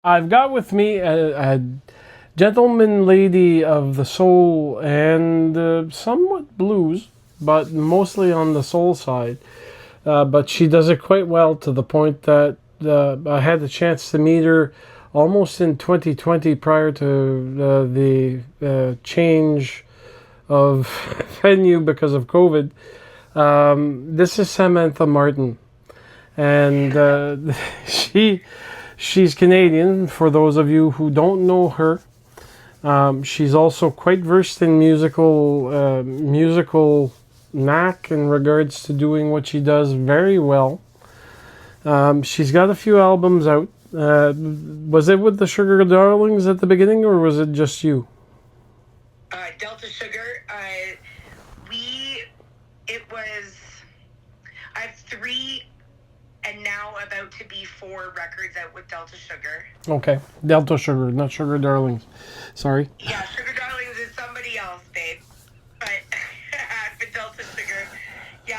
I've got with me a gentleman lady of the soul and somewhat blues, but mostly on the soul side. But she does it quite well to the point that I had the chance to meet her almost in 2020 prior to the change of venue because of COVID. This is Samantha Martin, and she she's Canadian. For those of you who don't know her, she's also quite versed in musical knack in regards to doing what she does very well. She's got a few albums out. Was it with the Sugar Darlings at the beginning, or was it just you? Delta Sugar. We, it was, I have three and now about to be four records out with Delta Sugar. Okay, Delta Sugar, not Sugar Darlings. Sorry. Yeah, Sugar Darlings is somebody else, babe. But but Delta Sugar, yeah.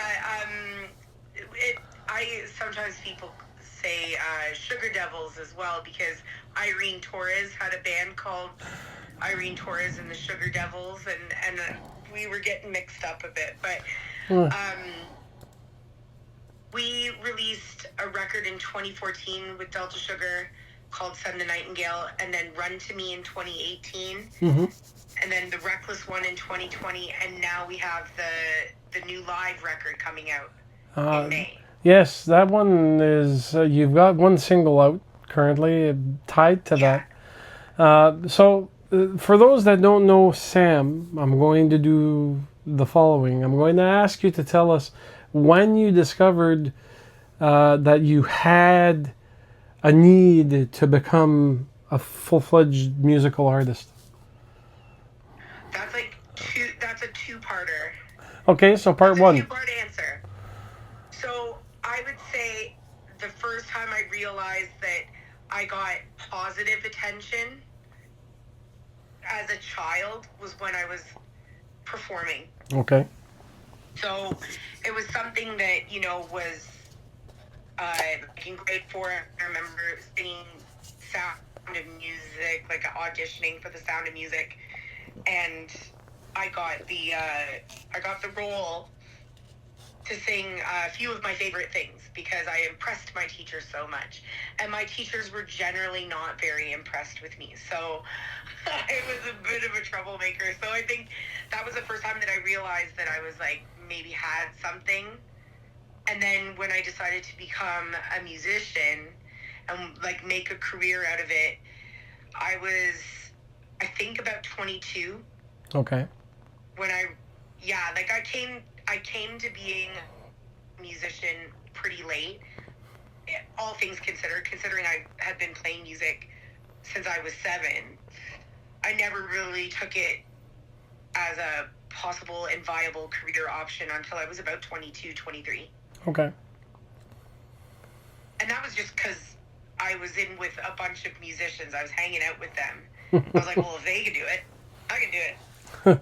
I sometimes people say Sugar Devils as well because Irene Torres had a band called Irene Torres and the Sugar Devils, and we were getting mixed up a bit, but. We released a record in 2014 with Delta Sugar called Send the Nightingale, and then Run to Me in 2018, and then the Reckless one in 2020, and now we have the new live record coming out in May. Yes, that one is. You've got one single out currently tied to that. For those that don't know Sam, I'm going to do the following. I'm going to ask you to tell us when you discovered that you had a need to become a full-fledged musical artist. That's a two-parter. Okay, so part one. Two-part answer. So I would say the first time I realized that I got positive attention as a child was when I was performing. Okay. So it was something that, was in grade 4. I remember singing Sound of Music, like auditioning for the Sound of Music. And I got the role to sing a few of my favorite things because I impressed my teachers so much. And my teachers were generally not very impressed with me. So I was a bit of a troublemaker. So I think that was the first time that I realized that I was maybe had something. And then when I decided to become a musician and make a career out of it, I was, I think, about 22. Okay. When I came to being a musician pretty late, all things considered, considering I had been playing music since I was 7. I never really took it as a possible and viable career option until I was about 22, 23. Okay. And that was just because I was in with a bunch of musicians. I was hanging out with them. I was like, well, if they can do it, I can do it.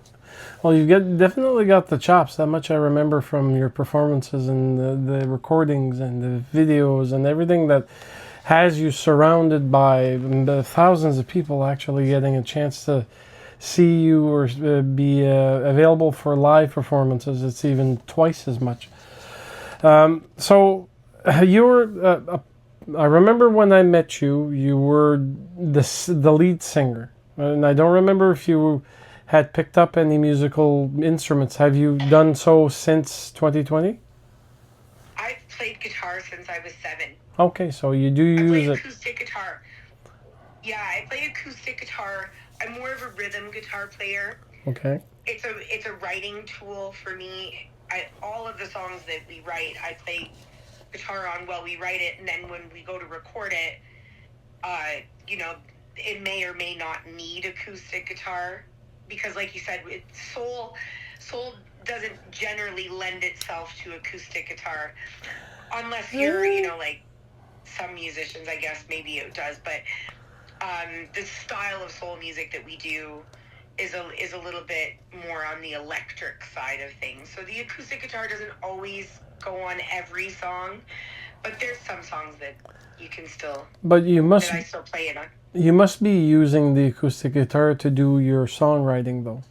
Well, definitely got the chops. That much I remember from your performances and the recordings and the videos and everything that has you surrounded by the thousands of people actually getting a chance to see you or be available for live performances. It's even twice as much. So you were. I remember when I met you. You were the lead singer, and I don't remember if you had picked up any musical instruments. Have you done so since 2020? I've played guitar since I was 7. Okay, so you do use it. Acoustic guitar. Yeah, I play acoustic guitar. I'm more of a rhythm guitar player. Okay. It's a writing tool for me. All of the songs that we write, I play guitar on while we write it, and then when we go to record it, it may or may not need acoustic guitar because, like you said, soul doesn't generally lend itself to acoustic guitar unless you're, some musicians, I guess maybe it does, but the style of soul music that we do is a little bit more on the electric side of things. So the acoustic guitar doesn't always go on every song, but there's some songs that you can still, But that I still play it on. you must be using the acoustic guitar to do your songwriting, though,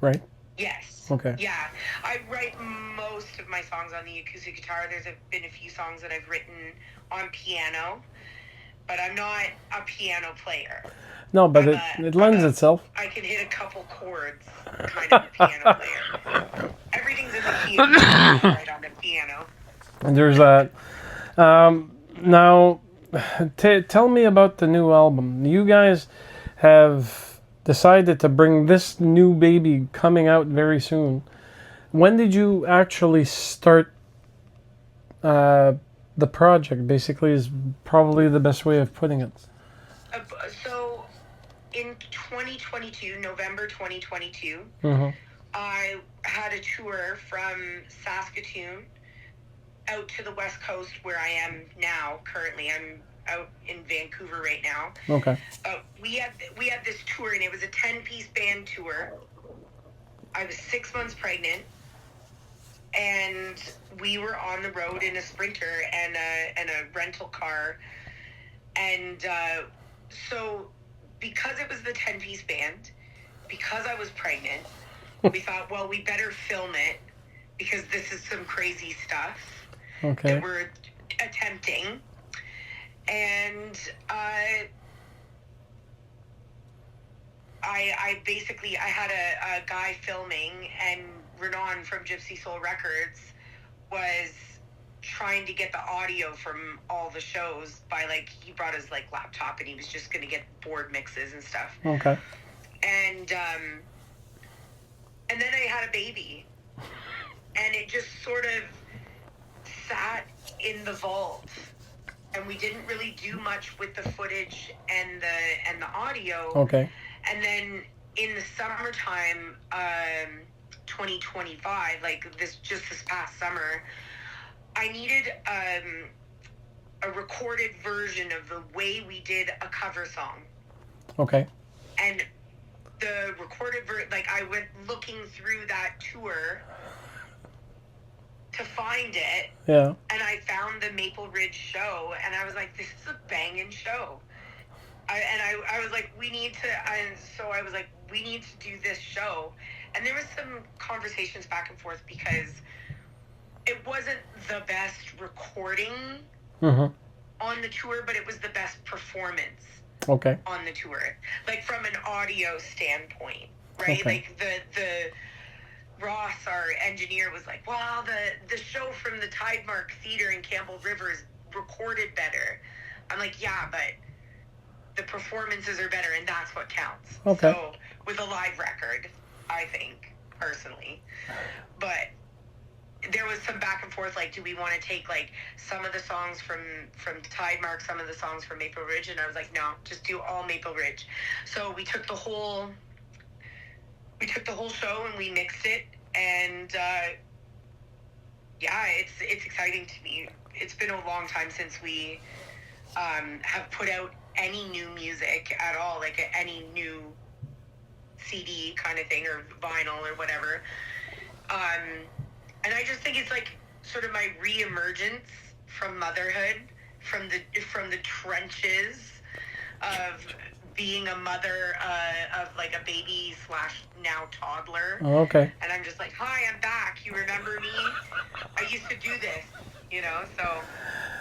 right? Yes. Okay. Yeah. I write most of my songs on the acoustic guitar. There's been a few songs that I've written on piano, but I'm not a piano player. No, but it lends itself. I can hit a couple chords, kind of a piano player. Everything's in the key of right on the piano. And there's that. Now, tell me about the new album. You guys have decided to bring this new baby coming out very soon. When did you actually start the project? Basically, is probably the best way of putting it. So, in 2022, November 2022, I had a tour from Saskatoon out to the West Coast, where I am now. Currently, I'm out in Vancouver right now. Okay. We had this tour, and it was a 10-piece band tour. I was 6 months pregnant, and we were on the road in a Sprinter and a rental car. And so, because it was the 10-piece band, because I was pregnant, we thought, well, we better film it, because this is some crazy stuff that we're attempting. And I basically had a guy filming, and Renan from Gypsy Soul Records was trying to get the audio from all the shows by, like, he brought his, like, laptop, and he was just going to get board mixes and stuff. Okay. And then I had a baby, and it just sort of sat in the vault, and we didn't really do much with the footage and the audio. Okay. And then in the summertime, 2025, like this past summer, I needed a recorded version of the way we did a cover song. Okay. And the recorded like, I went looking through that tour to find it. Yeah. And I found the Maple Ridge show, and I was like, this is a banging show. I was like, we need to do this show. And there was some conversations back and forth, because it wasn't the best recording on the tour, but it was the best performance on the tour. Like, from an audio standpoint, right? Okay. Like, the Ross, our engineer, was like, well, the show from the Tidemark Theater in Campbell River is recorded better. I'm like, yeah, but the performances are better, and that's what counts. Okay. So, with a live record, I think, personally. But there was some back and forth, like, do we want to take, like, some of the songs from Tidemark, some of the songs from Maple Ridge? And I was like, no, just do all Maple Ridge. So we took the whole show, and we mixed it, and yeah, it's exciting to me. It's been a long time since we have put out any new music at all, like any new CD kind of thing, or vinyl or whatever. And I just think it's like sort of my re-emergence from motherhood, from the trenches of being a mother of like a baby / now toddler. Oh, okay. And I'm just like, hi, I'm back. You remember me? I used to do this, so.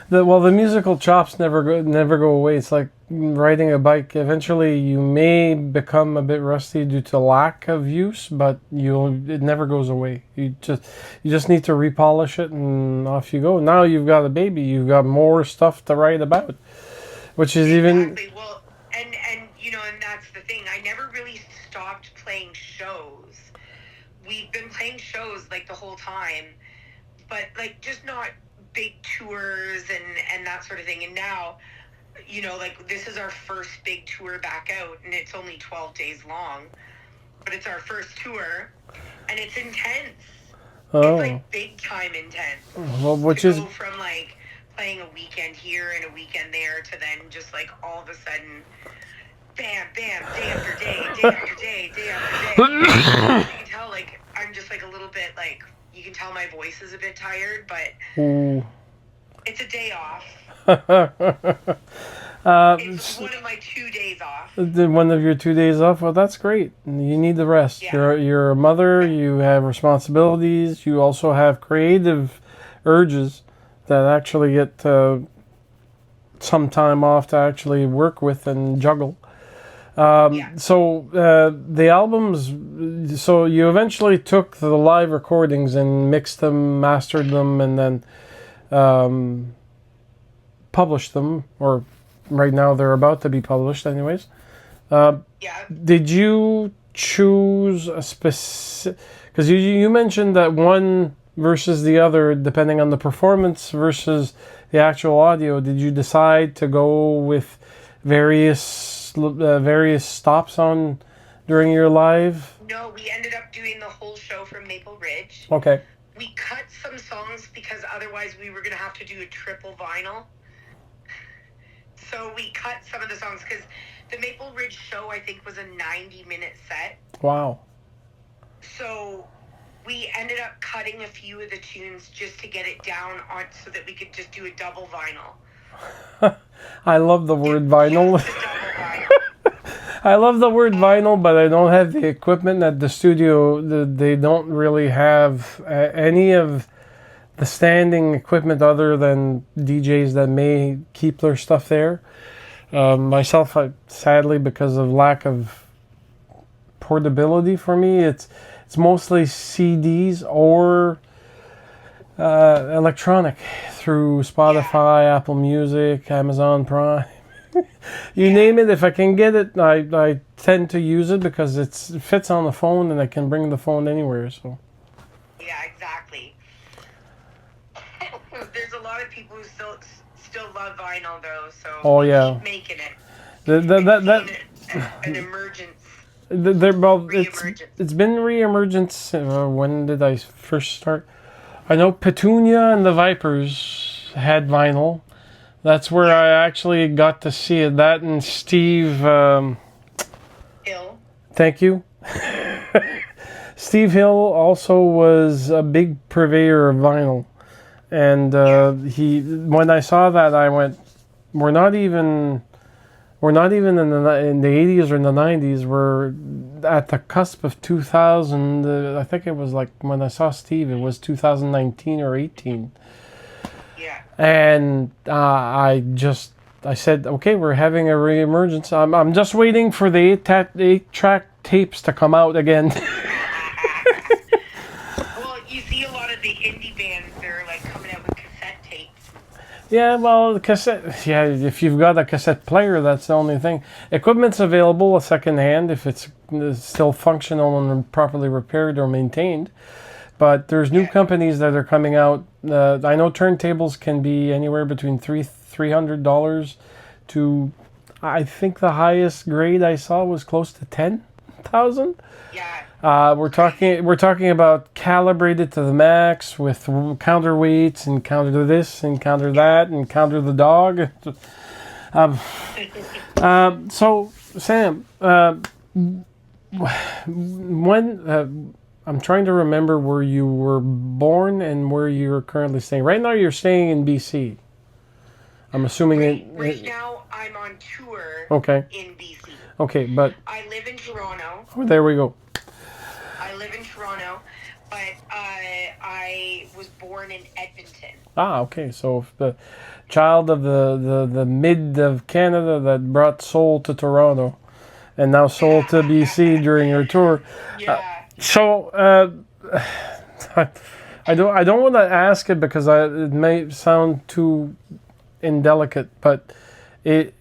The musical chops never go away. It's like riding a bike. Eventually, you may become a bit rusty due to lack of use, but it never goes away. You just need to repolish it, and off you go. Now you've got a baby. You've got more stuff to write about, which is exactly. Even well, and and that's the thing. I never really stopped playing shows. We've been playing shows like the whole time, but like just not big tours and that sort of thing. And now, like, this is our first big tour back out, and it's only 12 days long, but it's our first tour, and it's intense. It's like big time intense. Well, which to is go from like playing a weekend here and a weekend there to then just like all of a sudden, bam, bam, day after day, day after day, day after day. You can tell, like, I'm just like a little bit like, you can tell my voice is a bit tired, but It's a day off. It's one of my 2 days off. One of your 2 days off. Well, that's great. You need the rest. Yeah. You're a mother. You have responsibilities. You also have creative urges that actually get some time off to actually work with and juggle. So the albums. So you eventually took the live recordings and mixed them, mastered them, and then published them, or right now they're about to be published anyways. Yeah. Did you choose a specific, because you mentioned that one versus the other depending on the performance versus the actual audio, did you decide to go with various stops on during your live? No, we ended up doing the whole show from Maple Ridge. Okay. We cut some songs because otherwise we were going to have to do a triple vinyl. So we cut some of the songs because the Maple Ridge show, I think, was a 90-minute set. Wow. So we ended up cutting a few of the tunes just to get it down on so that we could just do a double vinyl. I love the word vinyl. Just a double vinyl. I love the word vinyl, but I don't have the equipment at the studio. They don't really have any of the standing equipment other than DJs that may keep their stuff there. Myself, sadly, because of lack of portability for me, it's mostly CDs or electronic through Spotify, Apple Music, Amazon Prime. You name it, if I can get it, I tend to use it because it fits on the phone and I can bring the phone anywhere. So. Yeah, exactly. There's a lot of people who still love vinyl though, so keep making it. An emergence. It's been re-emergence. When did I first start? I know Petunia and the Vipers had vinyl. That's where I actually got to see it. That and Steve Hill. Thank you. Steve Hill also was a big purveyor of vinyl. And when I saw that, I went, we're not even in the 80s or in the 90s. We're at the cusp of 2000. I think it was like when I saw Steve, it was 2019 or 18. Yeah. And I said, okay, we're having a reemergence. I'm just waiting for the 8-track tapes to come out again. Well, you see a lot of the indie bands, they're like coming out with cassette tapes. Yeah, well, the cassette. Yeah, if you've got a cassette player, that's the only thing. Equipment's available secondhand if it's still functional and properly repaired or maintained. But there's new companies that are coming out. I know turntables can be anywhere between $300 to, I think the highest grade I saw was close to 10,000. Yeah. We're talking about calibrated to the max with counterweights and counter this and counter that and counter the dog. So Sam, when I'm trying to remember where you were born and where you're currently staying. Right now, you're staying in BC. I'm assuming right now I'm on tour. Okay. In BC. Okay, but I live in Toronto. Oh, there we go. I live in Toronto, but I was born in Edmonton. Ah, okay. So the child of the mid of Canada that brought soul to Toronto, and now soul to BC during your tour. Yeah. So I don't want to ask it because it may sound too indelicate, but the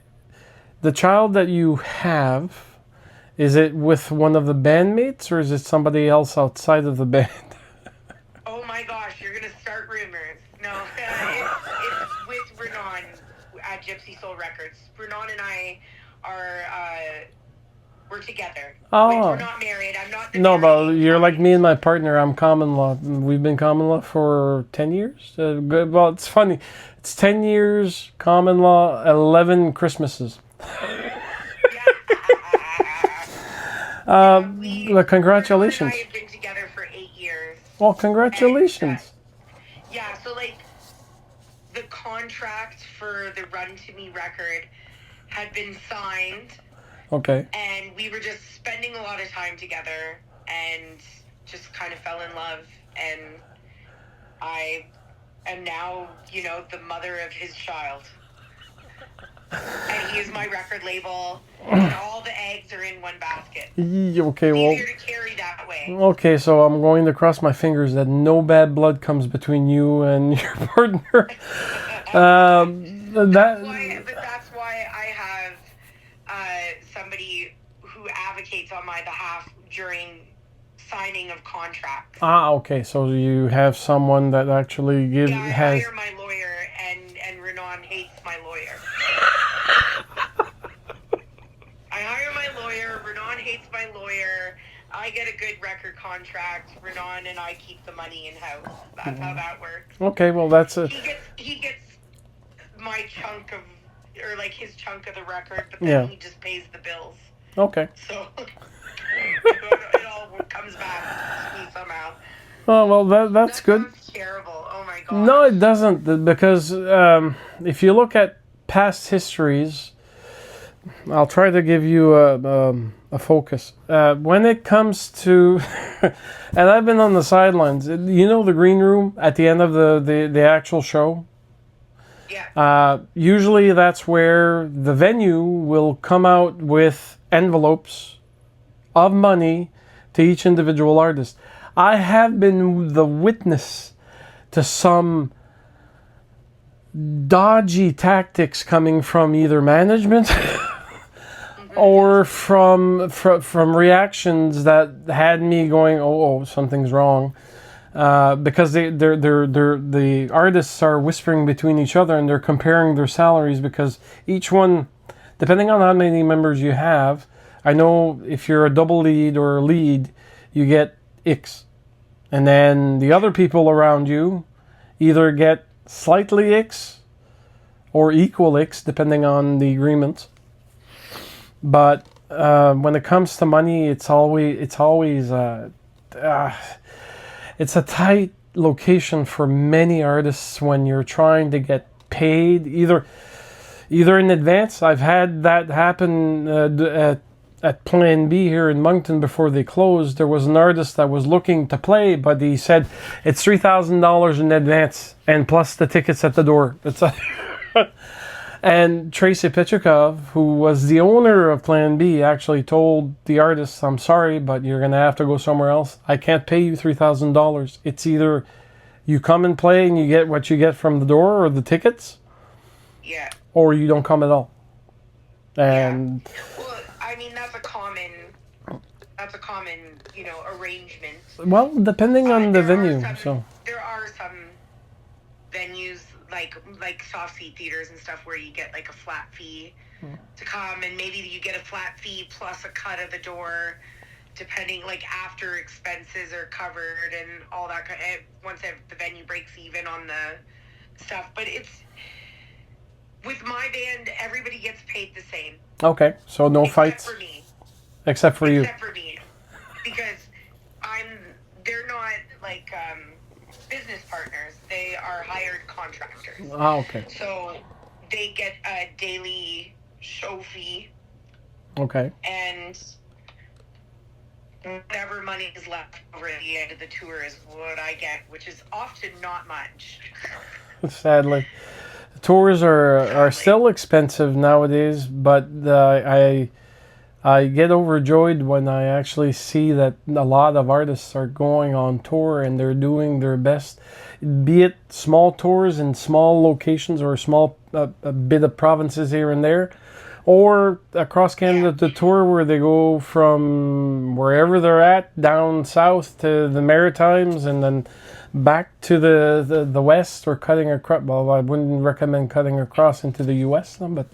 child that you have, is it with one of the bandmates or is it somebody else outside of the band? Oh my gosh, you're gonna start rumors. No, it's with Renan at Gypsy Soul Records. Renan and I are we're together. Oh. We're not married. I'm not. No, but you're like me and my partner. I'm common law. We've been common law for 10 years. Well, it's funny. It's 10 years common law, 11 Christmases. Congratulations. We have been together for 8 years. Well, congratulations. Yeah, so like the for the Run to Me record had been signed, Okay. and we were just spending a lot of time together and just kind of fell in love. And I am now, the mother of his child. And he is my record label, and all the eggs are in one basket. Okay, It's well. easier to carry that way. Okay, so I'm going to cross my fingers that no bad blood comes between you and your partner. That's why I have somebody who advocates on my behalf during signing of contracts. Okay, so you have someone that actually I has. hire my lawyer, and Renan hates my lawyer. I hire my lawyer, Renan hates my lawyer, I get a good record contract, Renan and I keep the money in-house. That's how that works. Okay, well that's a. He gets my chunk of, or like his chunk of the record, but then he just pays the bills. Okay. So it all comes back to me somehow. Oh, well, that's good. That sounds terrible. Oh my god. No, it doesn't, because if you look at past histories, I'll try to give you a focus. When it comes to, and I've been on the sidelines, you know the green room at the end of the actual show? Yeah. Usually that's where the venue will come out with envelopes of money to each individual artist. I have been the witness to some dodgy tactics coming from either management or from reactions that had me going, oh, something's wrong, because the artists are whispering between each other and they're comparing their salaries, because each one, depending on how many members you have, I know if you're a double lead or a lead, you get X. And then the other people around you either get slightly X or equal X, depending on the agreement. But when it comes to money, it's a tight location for many artists when you're trying to get paid either in advance. I've had that happen at Plan B here in Moncton before they closed. There was an artist that was looking to play, but he said it's $3,000 in advance and plus the tickets at the door. And Tracy Pichukov, who was the owner of Plan B, actually told the artist, I'm sorry, but you're going to have to go somewhere else. I can't pay you $3,000. It's either you come and play and you get what you get from the door or the tickets, or you don't come at all. And well, I mean, that's a common, arrangement. Well, depending on the venue. There are some venues like soft seat theaters and stuff where you get like a flat fee to come, and maybe you get a flat fee plus a cut of the door, depending, like after expenses are covered and all that kind of, once the venue breaks even on the stuff. But it's, with my band, everybody gets paid the same. Okay, so no fights? Except for me. Except for you. Except for me. Because they're not like business partners. They are hired contractors. Okay. So they get a daily show fee. Okay. And whatever money is left over at the end of the tour is what I get, which is often not much. Sadly. Tours are still expensive nowadays, but I get overjoyed when I actually see that a lot of artists are going on tour and they're doing their best, be it small tours in small locations or small a bit of provinces here and there, or across Canada, the tour where they go from wherever they're at down south to the Maritimes and then back to the west, or cutting across. Well, I wouldn't recommend cutting across into the U.S., but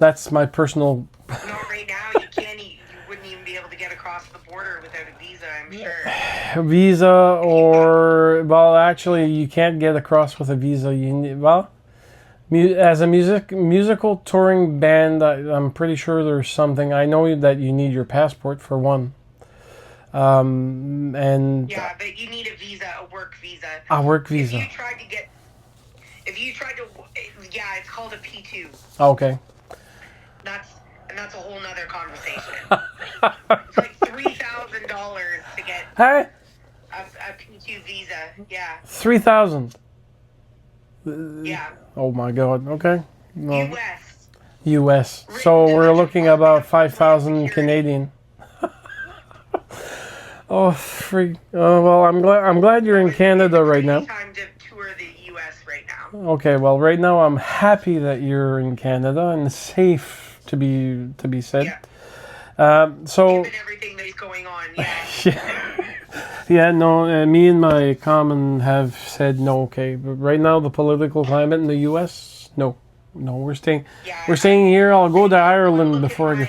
that's my personal. Not right now. You wouldn't even be able to get across the border without a visa, I'm sure. Visa, or well, actually, you can't get across with a visa. You need, as a musical touring band, I'm pretty sure there's something. I know that you need your passport for one. And yeah, but you need a visa, a work visa. A work visa. If you tried to Yeah, it's called a P2. Okay. That's a whole nother conversation. It's like $3,000 to get Hey, a P2 visa. Yeah. 3,000. Yeah. Oh my God. Okay. No. U.S. U.S. Written So to we're the looking Department about of Homeland 5,000 Security. Canadian. Oh, freak. Oh, well, I'm glad you're in Canada right now. It's time to tour the U.S. right now. Okay, well, right now I'm happy that you're in Canada and safe to be said. Yeah. So Given everything that's going on, yeah. yeah, no, me and my common have said no. Okay, but right now the political climate in the U.S. No, we're staying. Yeah, We're staying here. I'll go to Ireland look before at I go.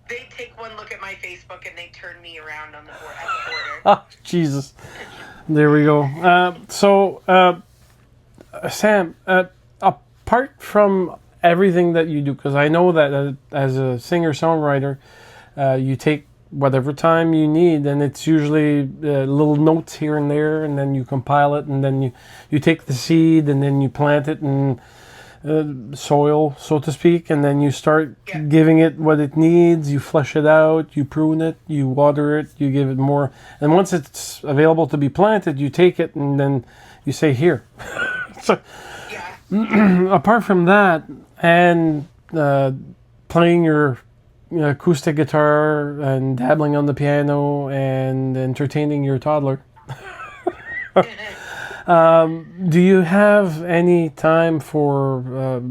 they take one look at my Facebook and they turn me around on the board at the border. Oh, Jesus. There we go. Sam, apart from everything that you do, because I know that as a singer-songwriter, you take whatever time you need, and it's usually little notes here and there, and then you compile it, and then you take the seed, and then you plant it in soil, so to speak, and then you start giving it what it needs. You flesh it out, you prune it, you water it, you give it more, and once it's available to be planted, you take it and then you say here. So, apart from that, and playing your acoustic guitar and dabbling on the piano and entertaining your toddler, do you have any time for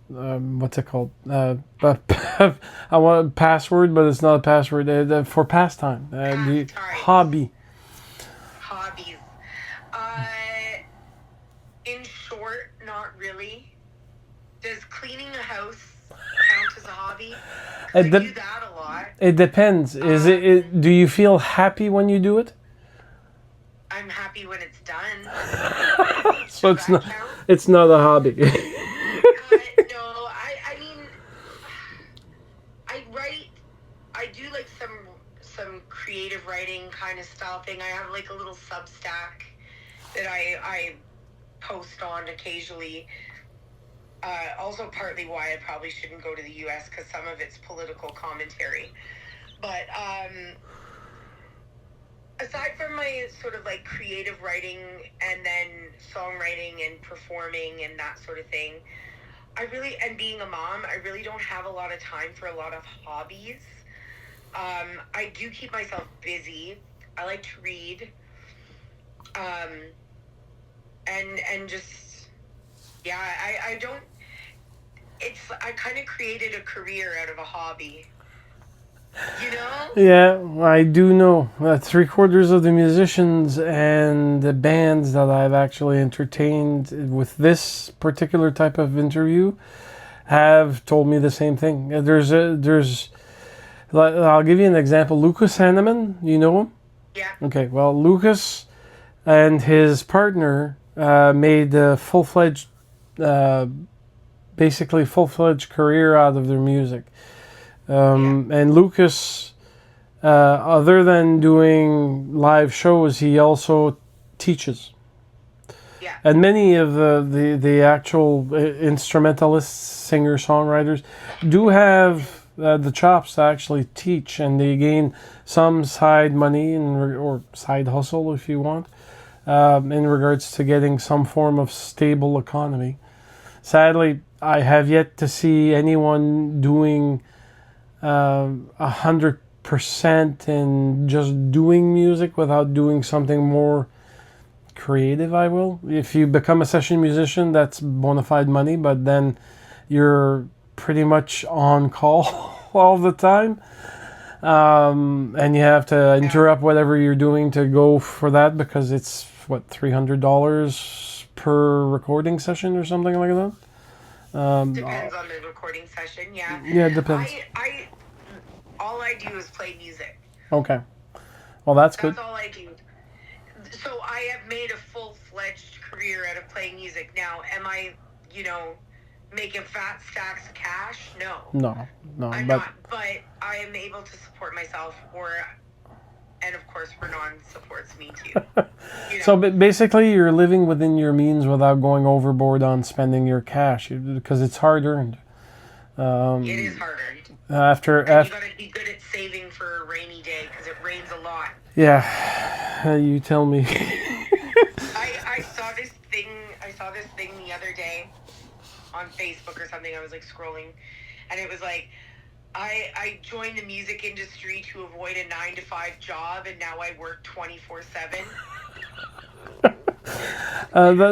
what's it called? I want a password, but it's not a password. For pastime, hobby. Hobbies. In short, not really. Does cleaning a house count as a hobby? 'Cause I do that a lot. It depends. Is do you feel happy when you do it? I'm happy when it's done. So it's not a hobby. No, I mean, I write. I do like some creative writing kind of style thing. I have like a little Substack that I post on occasionally. Also, partly why I probably shouldn't go to the U.S. because some of it's political commentary. But aside from my sort of like creative writing and then songwriting and performing and that sort of thing, and being a mom, I really don't have a lot of time for a lot of hobbies. I do keep myself busy. I like to read. And just, yeah, I don't, I kind of created a career out of a hobby. You know? Yeah, I do know that 3/4 of the musicians and the bands that I've actually entertained with this particular type of interview have told me the same thing. I'll give you an example. Lucas Hanneman, you know him? Yeah. Okay, well, Lucas and his partner made a basically full-fledged career out of their music. And Lucas, other than doing live shows, he also teaches. Yeah. And many of the actual instrumentalists, singers, songwriters do have the chops to actually teach, and they gain some side money or side hustle, if you want, in regards to getting some form of stable economy. Sadly, I have yet to see anyone doing 100% in just doing music without doing something more creative. I will. If you become a session musician, that's bona fide money, but then you're pretty much on call all the time. And you have to interrupt whatever you're doing to go for that because it's what, $300 per recording session or something like that. Depends on the recording session, yeah. Yeah, it depends. All I do is play music. Okay. Well, that's good. That's all I do. So I have made a full-fledged career out of playing music. Now, am I, making fat stacks of cash? No. No. I'm not, but I am able to support myself, and of course Renan supports me too. You know? So basically, you're living within your means without going overboard on spending your cash because it's hard earned. It is hard earned. After You gotta be good at saving for a rainy day because it rains a lot. Yeah, you tell me. I saw this thing. I saw this thing the other day on Facebook or something. I was like scrolling, and it was like, I joined the music industry to avoid a 9-to-5 job, and now I work 24/7.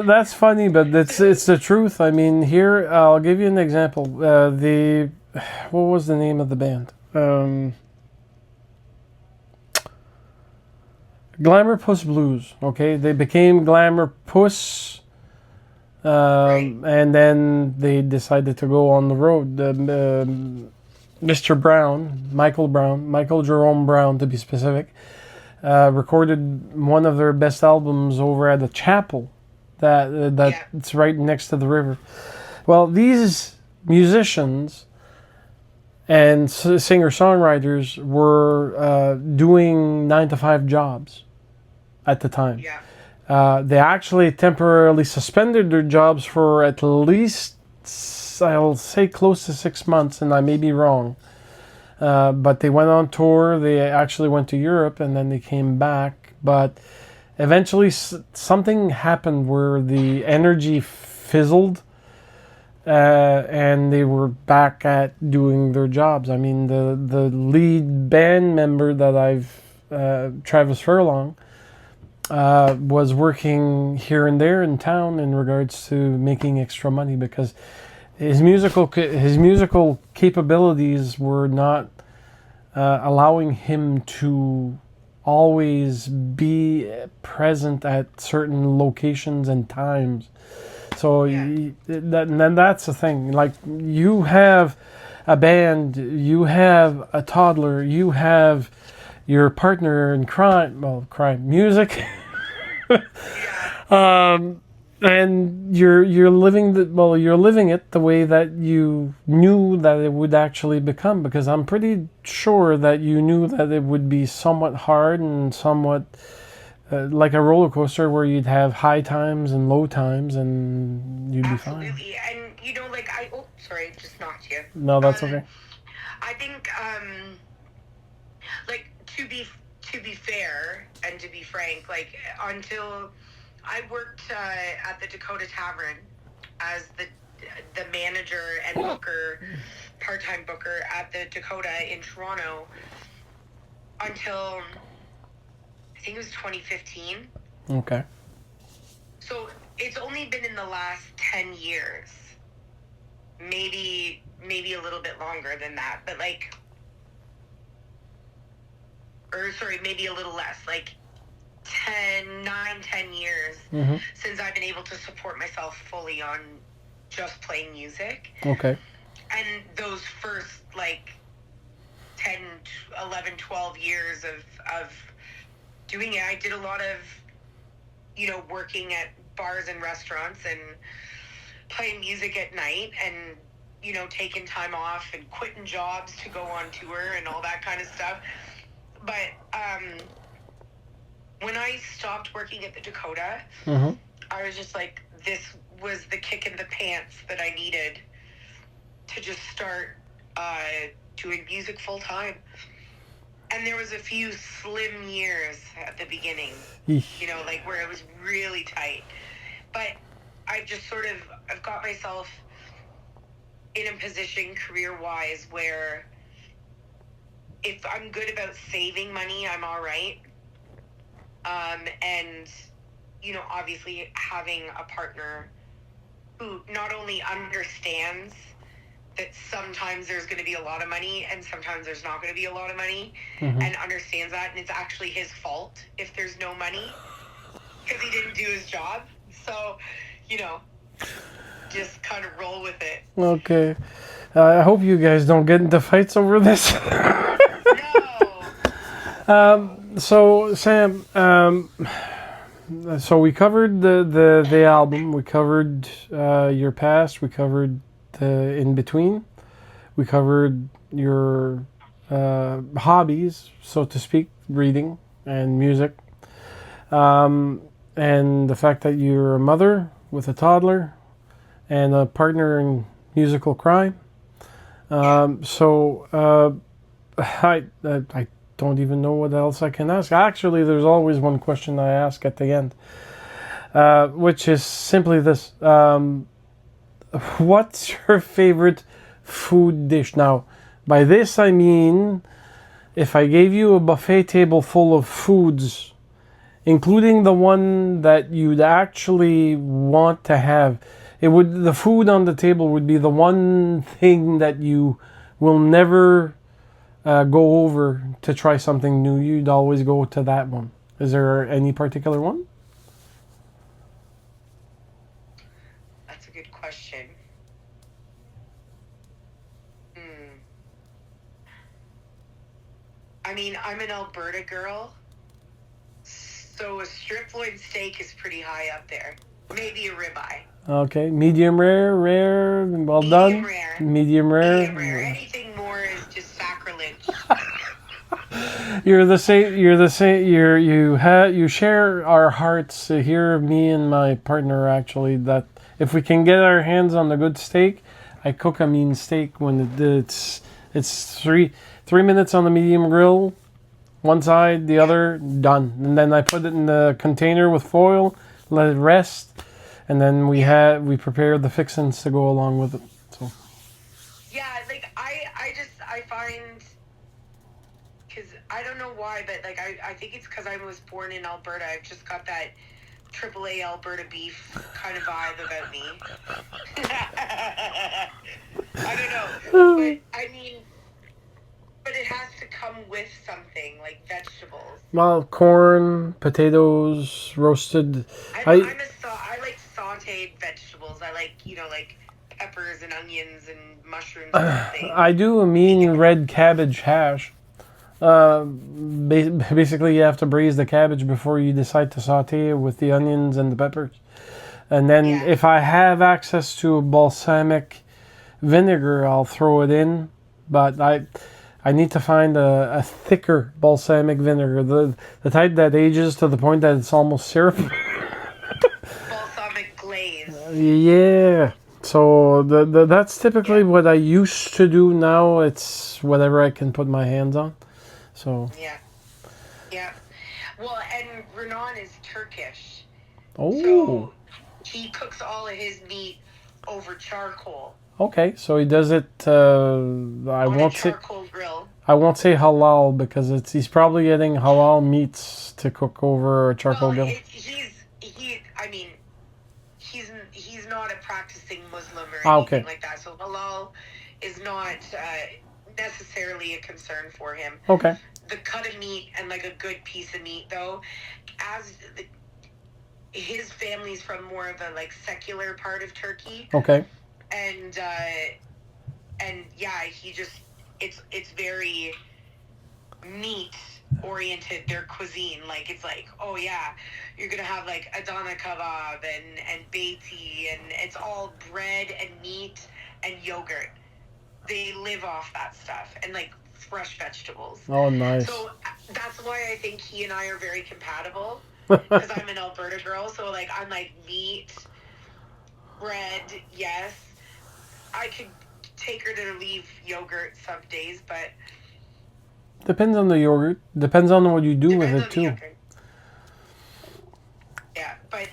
That's funny, but it's the truth. I mean, here I'll give you an example. What was the name of the band? Glamour Puss Blues. Okay, they became Glamour Puss, and then they decided to go on the road. Mr. Brown, Michael Jerome Brown, to be specific, recorded one of their best albums over at a chapel that's right next to the river. Well, these musicians and singer-songwriters were doing 9-to-5 jobs at the time. Yeah. They actually temporarily suspended their jobs for at least, I'll say, close to 6 months, and I may be wrong. But they went on tour. They actually went to Europe, and then they came back. But eventually, something happened where the energy fizzled, and they were back at doing their jobs. I mean, the lead band member that Travis Furlong, was working here and there in town in regards to making extra money because his musical capabilities were not allowing him to always be present at certain locations and times. So that's the thing. Like, you have a band, you have a toddler, you have your partner in crime, music. And you're living you're living it the way that you knew that it would actually become, because I'm pretty sure that you knew that it would be somewhat hard and somewhat like a roller coaster where you'd have high times and low times and you'd be fine. Absolutely. And you know, like sorry, just knocked you. No, that's okay. I think like to be fair and to be frank, like until I worked at the Dakota Tavern as the manager and part-time booker at the Dakota in Toronto until I think it was 2015. Okay. So it's only been in the last 10 years, maybe a little bit longer than that, but maybe a little less, like 10 years since I've been able to support myself fully on just playing music. Okay. And those first 10, 11, 12 years of doing it, I did a lot of, working at bars and restaurants and playing music at night and, taking time off and quitting jobs to go on tour and all that kind of stuff. But when I stopped working at the Dakota, I was just like, this was the kick in the pants that I needed to just start doing music full time. And there was a few slim years at the beginning, where it was really tight. But I've just I've got myself in a position career-wise where if I'm good about saving money, I'm all right. And, obviously having a partner who not only understands that sometimes there's going to be a lot of money and sometimes there's not going to be a lot of money, and understands that, and it's actually his fault if there's no money because he didn't do his job. So, just kind of roll with it. Okay. I hope you guys don't get into fights over this. No. So, Sam, so we covered the album, we covered your past, we covered the in-between, we covered your hobbies, so to speak, reading, and music. And the fact that you're a mother with a toddler and a partner in musical crime. I don't even know what else I can ask. Actually, there's always one question I ask at the end, which is simply this. What's your favorite food dish? Now, by this I mean, if I gave you a buffet table full of foods, including the one that you'd actually want to have, the food on the table would be the one thing that you will never go over to try something new. You'd always go to that one. Is there any particular one? That's a good question. I mean, I'm an Alberta girl, so a strip loin steak is pretty high up there. Maybe a ribeye. Okay, medium rare, rare, well done. Medium rare. Medium rare. Medium rare. Anything more is just sacrilege. You're the same. You're the same. You share our hearts. Here, me and my partner actually. That if we can get our hands on the good steak, I cook a mean steak when it's 3 minutes on the medium grill, one side, the other, done. And then I put it in the container with foil, let it rest, and then we prepare the fixings to go along with it. So. Yeah, like I find, because I don't know why, but like I think it's because I was born in Alberta. I've just got that AAA Alberta beef kind of vibe about me. I don't know, but I mean, but it has to come with something like vegetables. Well, corn, potatoes, roasted. I like sautéed vegetables. I like like peppers and onions and mushrooms and things. I do a mean red cabbage hash. Basically, you have to braise the cabbage before you decide to saute it with the onions and the peppers. And then if I have access to a balsamic vinegar, I'll throw it in. But I need to find a thicker balsamic vinegar, the type that ages to the point that it's almost syrup. Balsamic glaze. Yeah. So that's typically what I used to do. Now it's whatever I can put my hands on. So. Yeah. Well, and Renan is Turkish. Oh. So he cooks all of his meat over charcoal. Okay, so he does it. I won't say. Grill. I won't say halal because he's probably getting halal meats to cook over a charcoal grill. He's not a practicing Muslim or anything like that. So halal is not necessarily a concern for him. Okay. The cut of meat and like a good piece of meat, though, his family's from more of a like secular part of Turkey. Okay. And yeah, it's very meat oriented, their cuisine. Like it's like, oh yeah, you're gonna have like Adana kebab and beiti, and it's all bread and meat and yogurt. They live off that stuff and like fresh vegetables. Oh, nice. So that's why I think he and I are very compatible, because I'm an Alberta girl. So like I'm like meat, bread, yes. I could take her to leave yogurt some days, but depends on the yogurt. Depends on what you do with it too. Yogurt. Yeah, but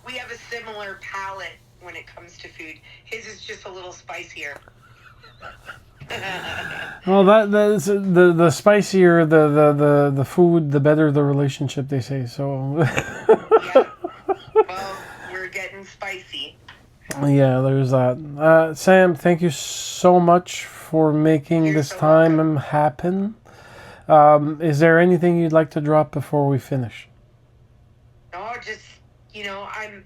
we have a similar palate when it comes to food. His is just a little spicier. Well, that's the spicier the food, the better the relationship, they say. So. Yeah. Well, we're getting spicy. Yeah, there's that. Sam, thank you so much for making this time happen. Is there anything you'd like to drop before we finish? No, just, I'm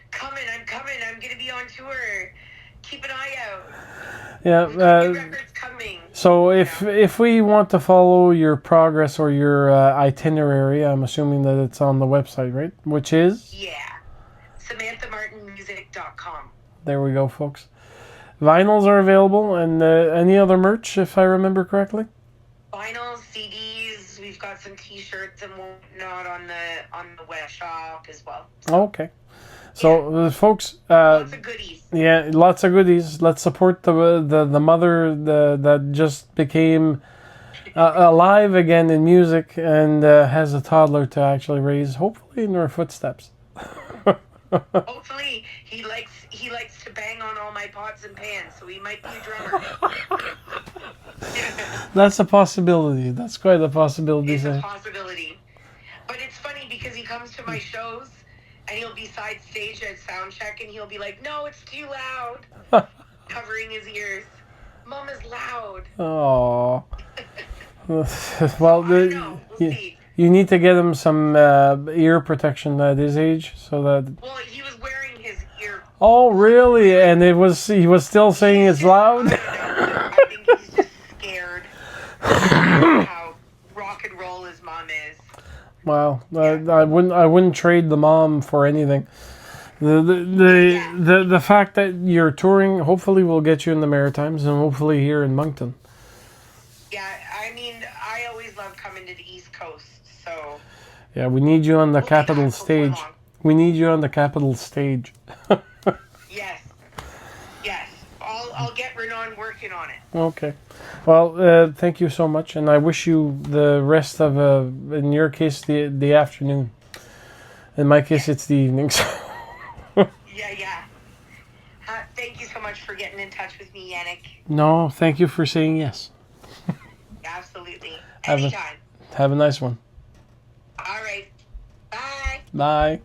coming. I'm going to be on tour. Keep an eye out. Yeah. Records coming. So if we want to follow your progress or your itinerary, I'm assuming that it's on the website, right? Which is? Yeah. SamanthaMartinMusic.com. There we go, folks. Vinyls are available, and any other merch, if I remember correctly? Vinyls, CDs. we've got some T-shirts and whatnot on the web shop as well. Okay. So, folks, Lots of goodies. yeah, lots of goodies. Let's support the mother that just became alive again in music and has a toddler to actually raise, hopefully in her footsteps. Hopefully, he likes to bang on all my pots and pans, so he might be a drummer. That's a possibility. That's quite a possibility. It's a possibility. But it's funny because he comes to my shows and he'll be side stage at sound check and he'll be like, "No, it's too loud," covering his ears. "Mom is loud." Oh. Well, We'll see. you need to get him some ear protection at his age, so that. Well, he was wearing his ear. Oh, really? And he was still saying it's loud. I think he's just scared of how rock and roll his mom is. Wow, I wouldn't trade the mom for anything. The fact that you're touring hopefully will get you in the Maritimes and hopefully here in Moncton. Yeah, I mean, I always love coming to the East Coast, so. Yeah, we need you on the We'll be capital back before stage. long. We need you on the capital stage. Yes. I'll get Renan working on it. Okay. Well, thank you so much, and I wish you the rest of, in your case, the afternoon. In my case, it's the evening. So. Yeah. Thank you so much for getting in touch with me, Yannick. No, thank you for saying yes. Absolutely. Have Anytime. a nice one. All right. Bye. Bye.